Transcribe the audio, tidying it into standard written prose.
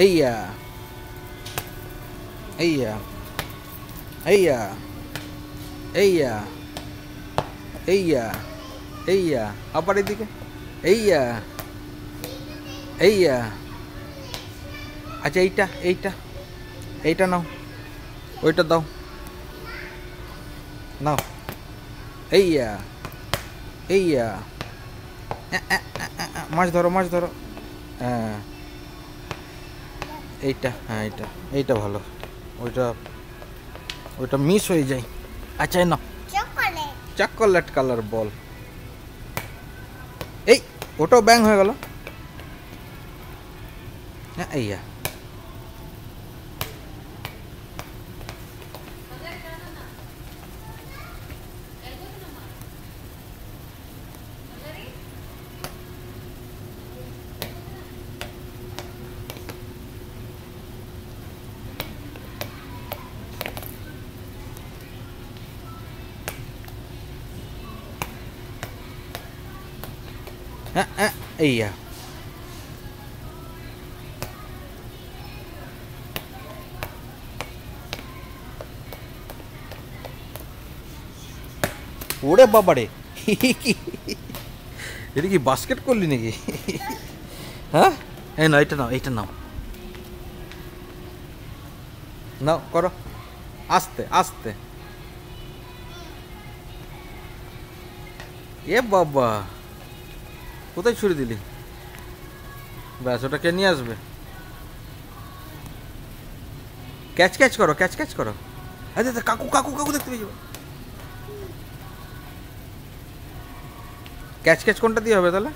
এইয়া এইয়া এইয়া এইয়া এইয়া এইয়া আবার এদিকে এইয়া এইয়া। আচ্ছা এইটা এইটা এইটা নাও, ওইটা দাও, নাও। এইয়া এইয়া মাছ ধরো মাছ ধরো। হ্যাঁ এইটা, হ্যাঁ এইটা এইটা ভালো, ওইটা ওইটা মিস হয়ে যায়। আচ্ছা না, চকোলেট কালার বল। এই ওটাও ব্যাং হয়ে গেল। হ্যাঁ এইয়া এইয়া ওরে বাবারে, এটা কি বাস্কেট করলি নাকি? হ্যাঁ এই নাও, এইটা নাও, এইটা নাও, নাও করো আস্তে আস্তে। এ বাবা, কোথায় ছুড়ে দিলি? ব্যাস, ওটা কে নিয়ে আসবে? ক্যাচ ক্যাচ করো, ক্যাচ ক্যাচ করো। আচ্ছা কাকু কাকু কাকু দেখতে পেয়ে যাবো। ক্যাচ ক্যাচ কোনটা দিয়ে হবে তাহলে?